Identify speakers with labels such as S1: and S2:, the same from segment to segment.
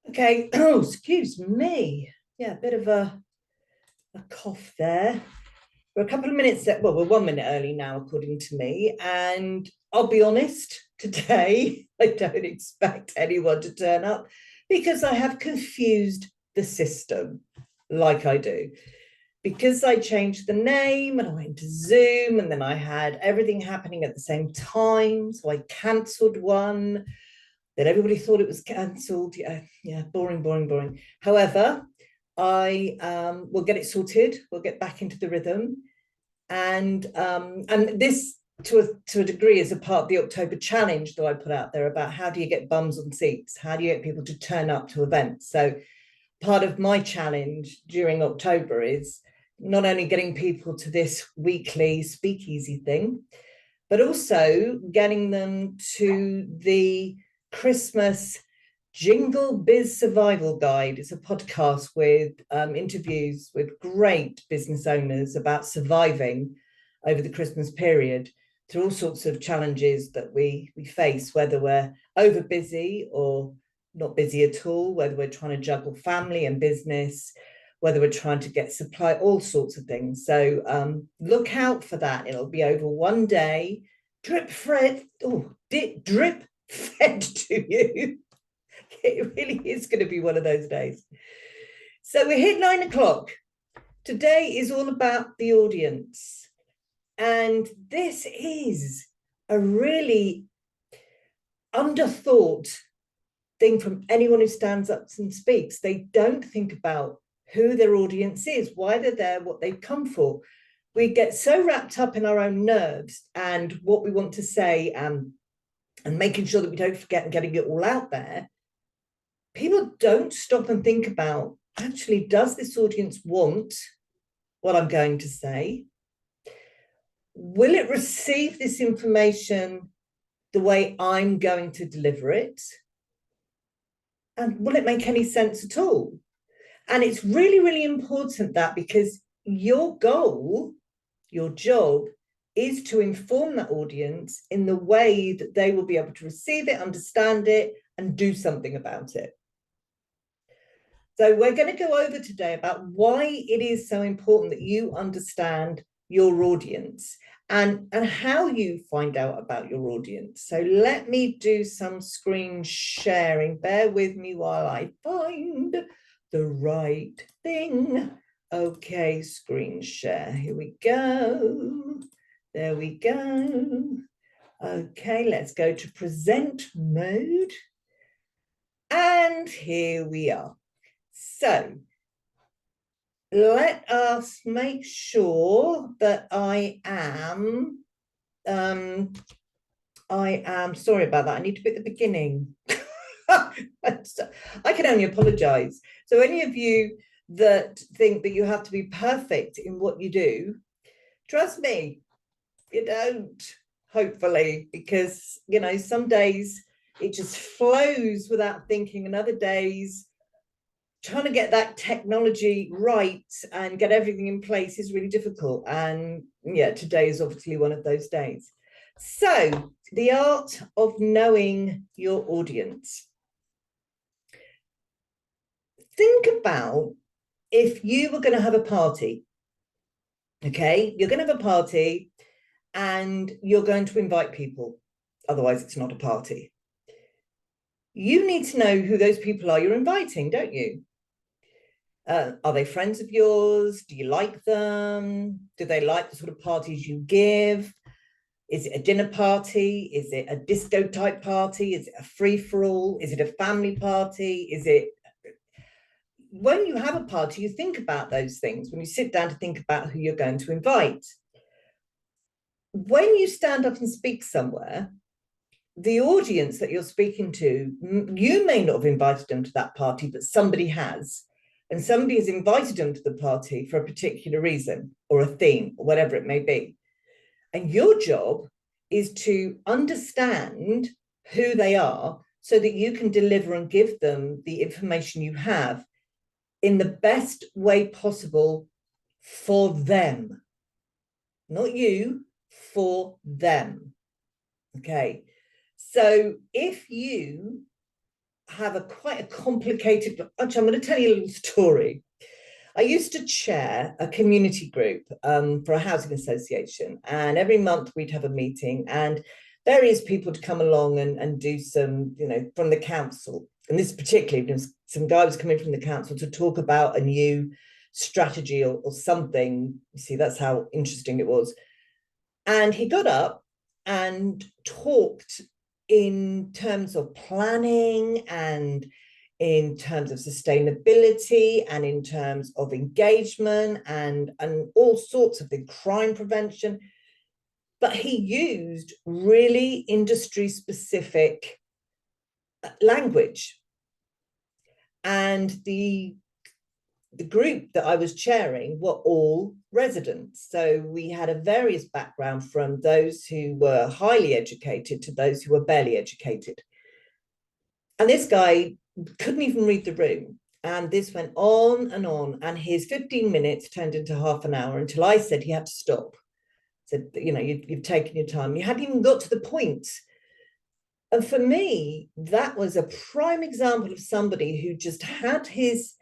S1: Okay, oh, excuse me. Yeah, a bit of a cough there. We're a couple of minutes, well, we're 1 minute early now, according to me. And I'll be honest, today, I don't expect anyone to turn up because I have confused the system like I do. Because I changed the name and I went to Zoom and then I had everything happening at the same time. So I cancelled one that everybody thought it was cancelled. Yeah, boring, boring, boring. However, I will get it sorted. We'll get back into the rhythm, and this to a degree is a part of the October challenge that I put out there about how do you get bums on seats, how do you get people to turn up to events. So part of my challenge during October is not only getting people to this weekly speakeasy thing, but also getting them to the Christmas Jingle Biz Survival Guide. It's a podcast with interviews with great business owners about surviving over the Christmas period through all sorts of challenges that we face, whether we're over busy or not busy at all, whether we're trying to juggle family and business, whether we're trying to get supply, all sorts of things. So look out for that. It'll be over one day, drip fed to you. It really is going to be one of those days. So we're hit 9 o'clock. Today is all about the audience. And this is a really underthought thing from anyone who stands up and speaks. They don't think about who their audience is, why they're there, what they've come for. We get so wrapped up in our own nerves and what we want to say, and making sure that we don't forget and getting it all out there. People don't stop and think about, actually, does this audience want what I'm going to say? Will it receive this information the way I'm going to deliver it? And will it make any sense at all? And it's really, really important that, because your goal, your job, is to inform that audience in the way that they will be able to receive it, understand it, and do something about it. So we're going to go over today about why it is so important that you understand your audience and how you find out about your audience. So let me do some screen sharing. Bear with me while I find the right thing. Okay, screen share. Here we go. There we go. Okay, let's go to present mode. And here we are. So let us make sure that I am sorry about that. I need to be at the beginning. I can only apologize. So any of you that think that you have to be perfect in what you do, trust me, you don't, hopefully, because, you know, some days it just flows without thinking, and other days trying to get that technology right and get everything in place is really difficult. And yeah, today is obviously one of those days. So the art of knowing your audience. Think about if you were going to have a party. Okay, you're going to have a party and you're going to invite people. Otherwise, it's not a party. You need to know who those people are you're inviting, don't you? Are they friends of yours? Do you like them? Do they like the sort of parties you give? Is it a dinner party? Is it a disco type party? Is it a free-for-all? Is it a family party? Is it... When you have a party, you think about those things when you sit down to think about who you're going to invite. When you stand up and speak somewhere, the audience that you're speaking to, you may not have invited them to that party, but somebody has. And somebody has invited them to the party for a particular reason or a theme or whatever it may be. And your job is to understand who they are so that you can deliver and give them the information you have in the best way possible for them. Not you, for them. Okay. So if you have quite a complicated, actually, I'm going to tell you a little story. I used to chair a community group for a housing association, and every month we'd have a meeting and various people to come along and do some, from the council. And this particularly, some guy was coming from the council to talk about a new strategy or something. You see, that's how interesting it was. And he got up and talked in terms of planning and in terms of sustainability and in terms of engagement and all sorts of things, crime prevention. But he used really industry specific language. And the group that I was chairing were all residents. So we had a various background, from those who were highly educated to those who were barely educated. And this guy couldn't even read the room. And this went on, and his 15 minutes turned into half an hour until I said he had to stop. Said, you've taken your time. You hadn't even got to the point. And for me, that was a prime example of somebody who just had his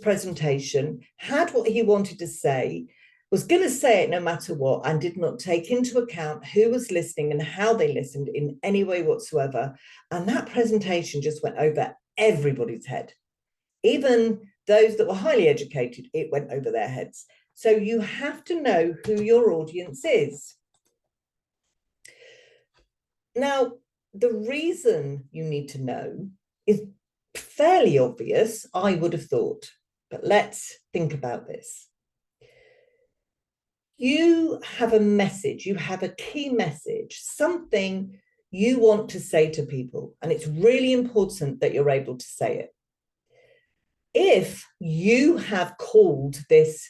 S1: presentation, had what he wanted to say, was going to say it no matter what, and did not take into account who was listening and how they listened in any way whatsoever. And that presentation just went over everybody's head. Even those that were highly educated, it went over their heads. So you have to know who your audience is. Now, the reason you need to know is fairly obvious, I would have thought, but let's think about this. You have a message, you have a key message, something you want to say to people, and it's really important that you're able to say it. If you have called this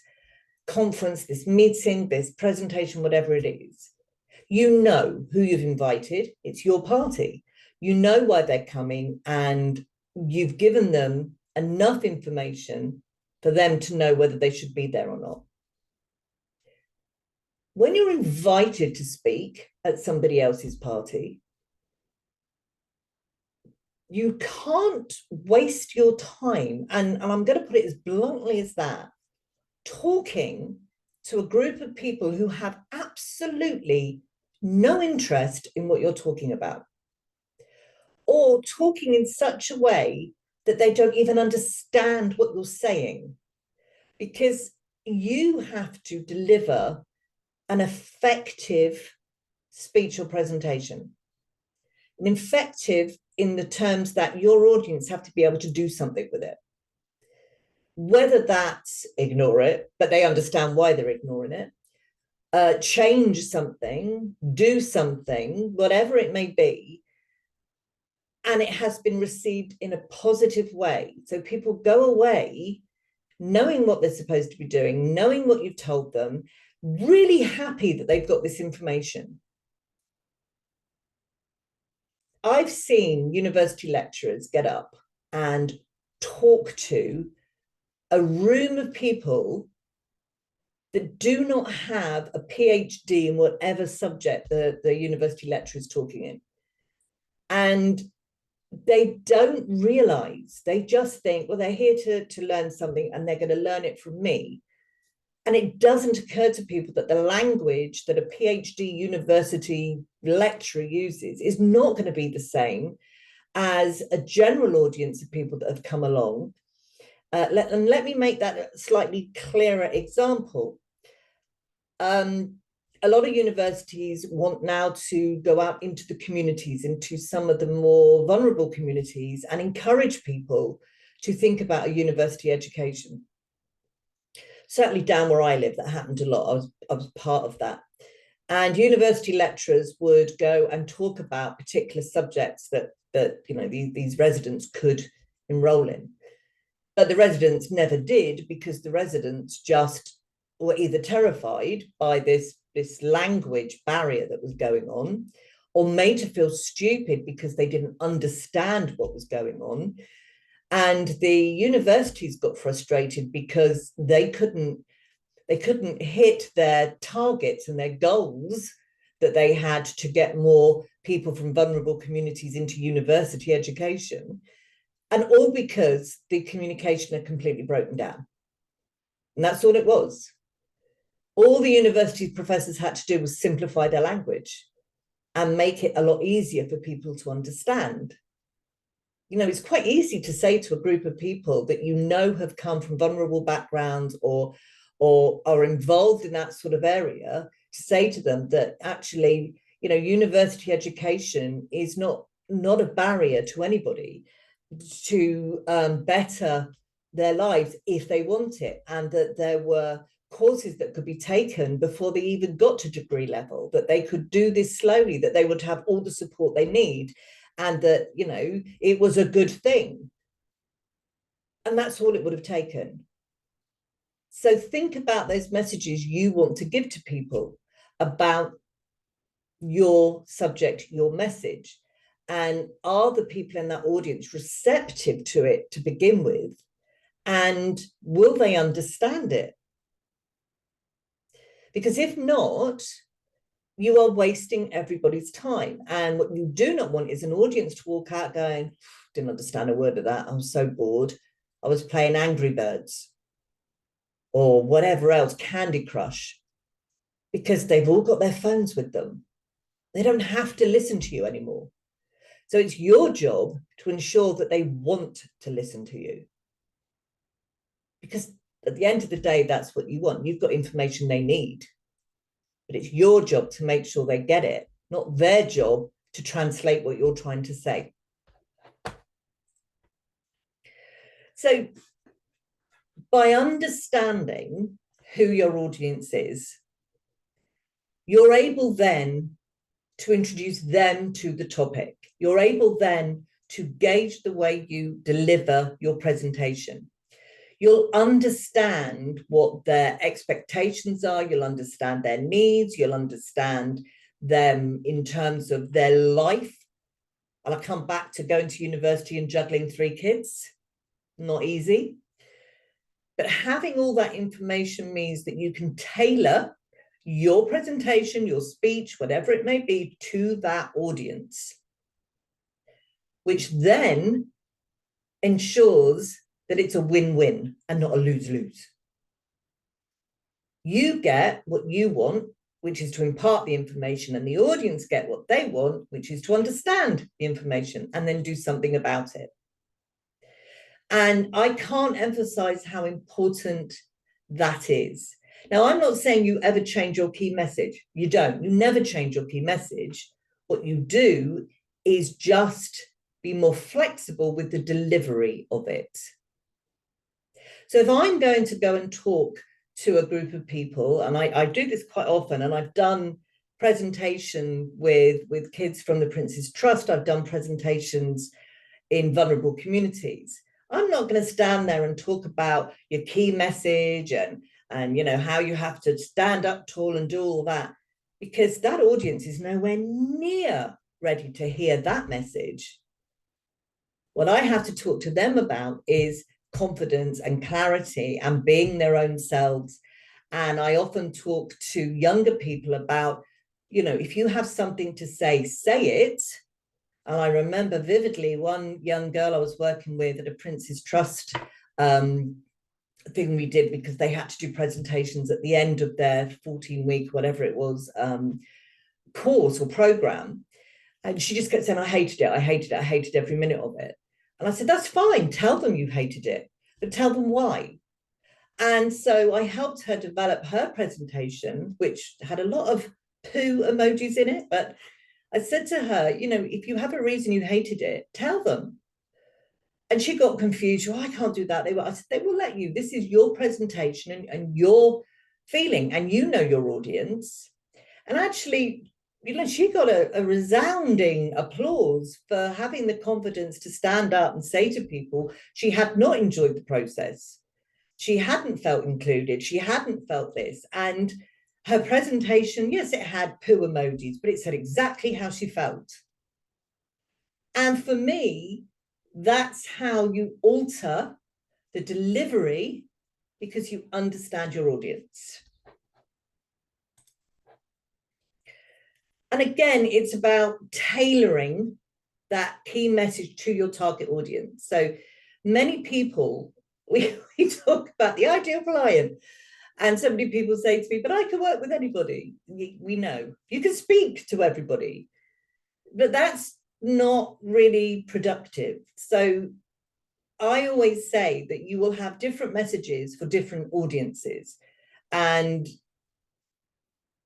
S1: conference, this meeting, this presentation, whatever it is, you know who you've invited, it's your party. You know why they're coming, and you've given them enough information for them to know whether they should be there or not. When you're invited to speak at somebody else's party, you can't waste your time, and I'm going to put it as bluntly as that, talking to a group of people who have absolutely no interest in what you're talking about, or talking in such a way that they don't even understand what you're saying, because you have to deliver an effective speech or presentation. And effective in the terms that your audience have to be able to do something with it. Whether that's ignore it, but they understand why they're ignoring it, change something, do something, whatever it may be, and it has been received in a positive way. So people go away knowing what they're supposed to be doing, knowing what you've told them, really happy that they've got this information. I've seen university lecturers get up and talk to a room of people that do not have a PhD in whatever subject the university lecturer is talking in. And they don't realize, they just think, well, they're here to learn something and they're going to learn it from me. And it doesn't occur to people that the language that a PhD university lecturer uses is not going to be the same as a general audience of people that have come along. Let me make that a slightly clearer example. A lot of universities want now to go out into the communities, into some of the more vulnerable communities, and encourage people to think about a university education. Certainly down where I live, that happened a lot. I was part of that. And university lecturers would go and talk about particular subjects that these residents could enroll in. But the residents never did, because the residents just were either terrified by this language barrier that was going on, or made to feel stupid because they didn't understand what was going on. And the universities got frustrated because they couldn't hit their targets and their goals that they had to get more people from vulnerable communities into university education. And all because the communication had completely broken down. And that's all it was. All the university professors had to do was simplify their language and make it a lot easier for people to understand. You know, it's quite easy to say to a group of people that you know have come from vulnerable backgrounds or are involved in that sort of area, to say to them that actually, you know, university education is not a barrier to anybody to better their lives if they want it, and that there were courses that could be taken before they even got to degree level, that they could do this slowly, that they would have all the support they need, and that, you know, it was a good thing. And that's all it would have taken. So think about those messages you want to give to people about your subject, your message. And are the people in that audience receptive to it to begin with? And will they understand it? Because if not, you are wasting everybody's time. And what you do not want is an audience to walk out going, didn't understand a word of that. I was so bored. I was playing Angry Birds or whatever else, Candy Crush, because they've all got their phones with them. They don't have to listen to you anymore. So it's your job to ensure that they want to listen to you. Because at the end of the day, that's what you want. You've got information they need. But it's your job to make sure they get it, not their job to translate what you're trying to say. So by understanding who your audience is, you're able then to introduce them to the topic. You're able then to gauge the way you deliver your presentation. You'll understand what their expectations are. You'll understand their needs. You'll understand them in terms of their life. And I come back to going to university and juggling 3 kids. Not easy. But having all that information means that you can tailor your presentation, your speech, whatever it may be, to that audience, which then ensures that it's a win-win and not a lose-lose. You get what you want, which is to impart the information, and the audience get what they want, which is to understand the information and then do something about it. And I can't emphasize how important that is. Now, I'm not saying you ever change your key message. You don't. You never change your key message. What you do is just be more flexible with the delivery of it. So if I'm going to go and talk to a group of people, and I do this quite often, and I've done presentation with kids from the Prince's Trust, I've done presentations in vulnerable communities. I'm not going to stand there and talk about your key message and you know how you have to stand up tall and do all that, because that audience is nowhere near ready to hear that message. What I have to talk to them about is confidence and clarity and being their own selves. And I often talk to younger people about, you know, if you have something to say, say it. And I remember vividly one young girl I was working with at a Prince's Trust thing we did, because they had to do presentations at the end of their 14-week, whatever it was, course or program. And she just kept saying, I hated it, I hated it, I hated every minute of it. And I said, that's fine, tell them you hated it, but tell them why. And so I helped her develop her presentation, which had a lot of poo emojis in it, but I said to her, you know, if you have a reason you hated it, tell them. And she got confused. Oh, I can't do that. I said, they will let you. This is your presentation and your feeling, and you know your audience. And actually, you know, she got a resounding applause for having the confidence to stand up and say to people she had not enjoyed the process. She hadn't felt included. She hadn't felt this. And her presentation, yes, it had poo emojis, but it said exactly how she felt. And for me, that's how you alter the delivery, because you understand your audience. And again, it's about tailoring that key message to your target audience. So many people, we talk about the ideal client, and so many people say to me, but I can work with anybody. We know you can speak to everybody, but that's not really productive. So I always say that you will have different messages for different audiences. And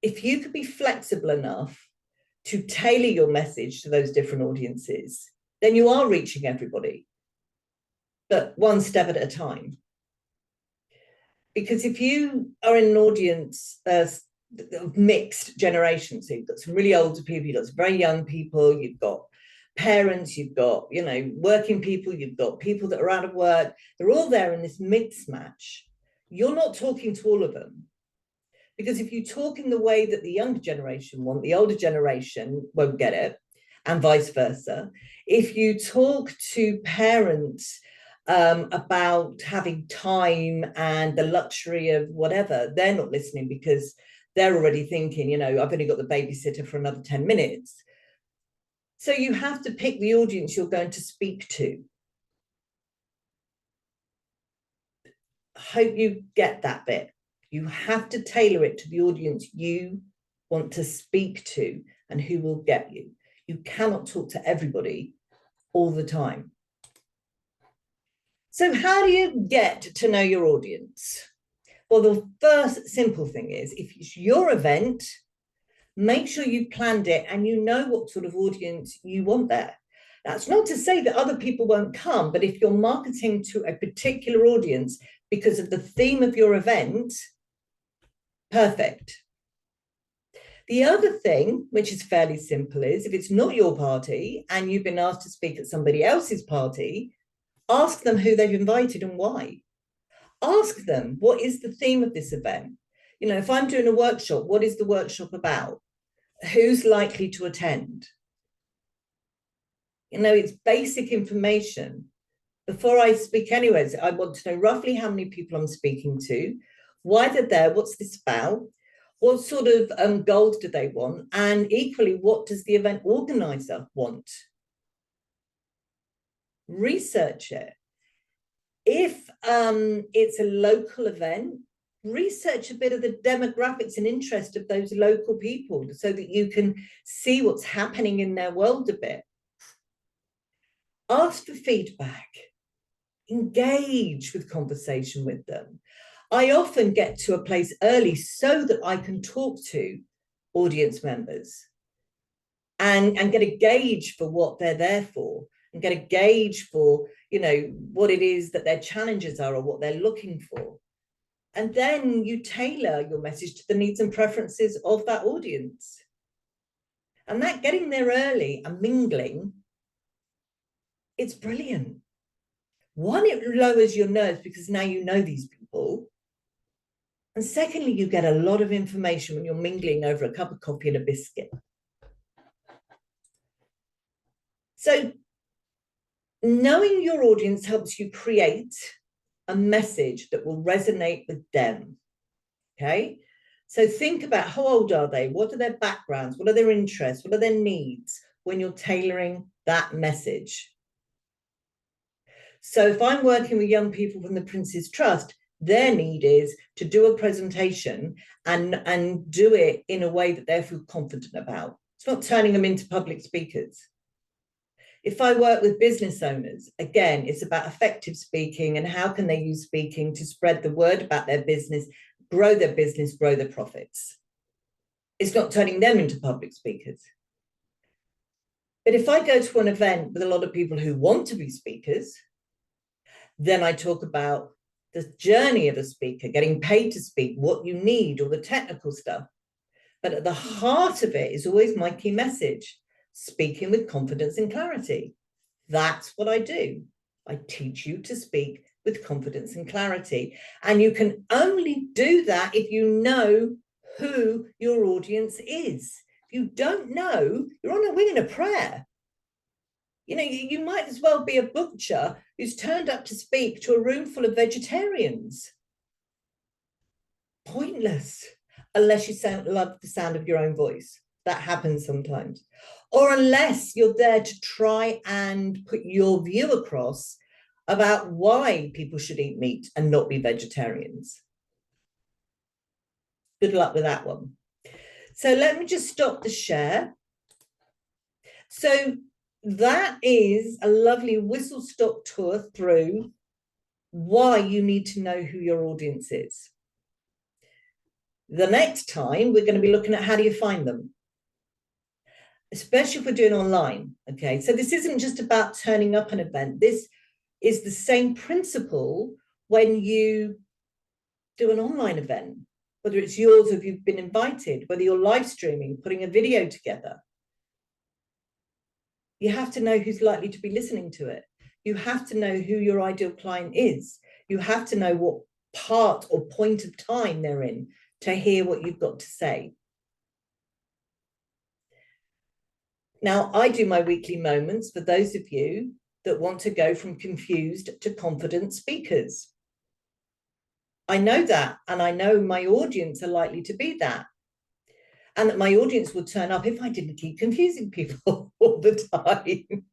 S1: if you could be flexible enough to tailor your message to those different audiences, then you are reaching everybody, but one step at a time. Because if you are in an audience of mixed generations, so you've got some really older people, you've got some very young people, you've got parents, you've got, you know, working people, you've got people that are out of work, they're all there in this mix match. You're not talking to all of them. Because if you talk in the way that the younger generation want, the older generation won't get it, and vice versa. If you talk to parents about having time and the luxury of whatever, they're not listening because they're already thinking, you know, I've only got the babysitter for another 10 minutes. So you have to pick the audience you're going to speak to. I hope you get that bit. You have to tailor it to the audience you want to speak to and who will get you. You cannot talk to everybody all the time. So how do you get to know your audience? Well, the first simple thing is, if it's your event, make sure you've planned it and you know what sort of audience you want there. That's not to say that other people won't come, but if you're marketing to a particular audience because of the theme of your event, perfect. The other thing, which is fairly simple, is if it's not your party and you've been asked to speak at somebody else's party, ask them who they've invited and why. Ask them, what is the theme of this event? You know, if I'm doing a workshop, what is the workshop about? Who's likely to attend? You know, it's basic information. Before I speak anyways, I want to know roughly how many people I'm speaking to, why they're there, what's this about, what sort of goals do they want, and equally, what does the event organizer want? Research it. If it's a local event, research a bit of the demographics and interest of those local people so that you can see what's happening in their world a bit. Ask for feedback. Engage with conversation with them. I often get to a place early so that I can talk to audience members and get a gauge for what they're there for, and get a gauge for, you know, what it is that their challenges are or what they're looking for. And then you tailor your message to the needs and preferences of that audience. And that getting there early and mingling, it's brilliant. One, it lowers your nerves because now you know these people. And secondly, you get a lot of information when you're mingling over a cup of coffee and a biscuit. So knowing your audience helps you create a message that will resonate with them. Okay. So think about how old are they? What are their backgrounds? What are their interests? What are their needs when you're tailoring that message? So if I'm working with young people from the Prince's Trust, their need is to do a presentation and do it in a way that they feel confident about. It's not turning them into public speakers. If I work with business owners, again, it's about effective speaking and how can they use speaking to spread the word about their business, grow their profits. It's not turning them into public speakers. But if I go to an event with a lot of people who want to be speakers, then I talk about the journey of a speaker, getting paid to speak, what you need, all the technical stuff. But at the heart of it is always my key message: speaking with confidence and clarity. That's what I do. I teach you to speak with confidence and clarity. And you can only do that if you know who your audience is. If you don't know, you're on a wing and a prayer. You know, you might as well be a butcher who's turned up to speak to a room full of vegetarians. Pointless, unless you love the sound of your own voice. That happens sometimes. Or unless you're there to try and put your view across about why people should eat meat and not be vegetarians. Good luck with that one. So let me just stop the share. So that is a lovely whistle-stop tour through why you need to know who your audience is. The next time, we're going to be looking at how do you find them, especially if we're doing online. Okay, so this isn't just about turning up an event. This is the same principle when you do an online event, whether it's yours or if you've been invited, whether you're live streaming, putting a video together. You have to know who's likely to be listening to it. You have to know who your ideal client is. You have to know what part or point of time they're in to hear what you've got to say. Now, I do my weekly moments for those of you that want to go from confused to confident speakers. I know that, and I know my audience are likely to be that. And that my audience would turn up if I didn't keep confusing people all the time.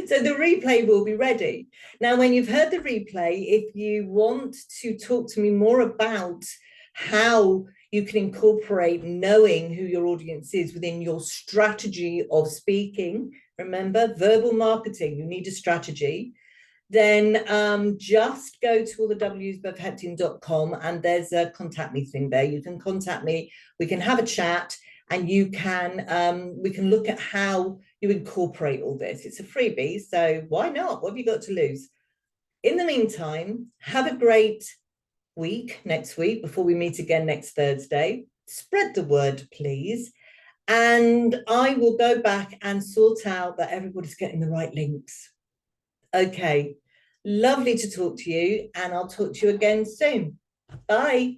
S1: So the replay will be ready. Now, when you've heard the replay, if you want to talk to me more about how you can incorporate knowing who your audience is within your strategy of speaking, remember, verbal marketing, you need a strategy, then just go to allthewsbevhepton.com and there's a contact me thing there. You can contact me, we can have a chat, and you can we can look at how you incorporate all this. It's a freebie, so why not? What have you got to lose? In the meantime, have a great week next week before we meet again next Thursday. Spread the word, please. And I will go back and sort out that everybody's getting the right links. Okay, lovely to talk to you, and I'll talk to you again soon. Bye.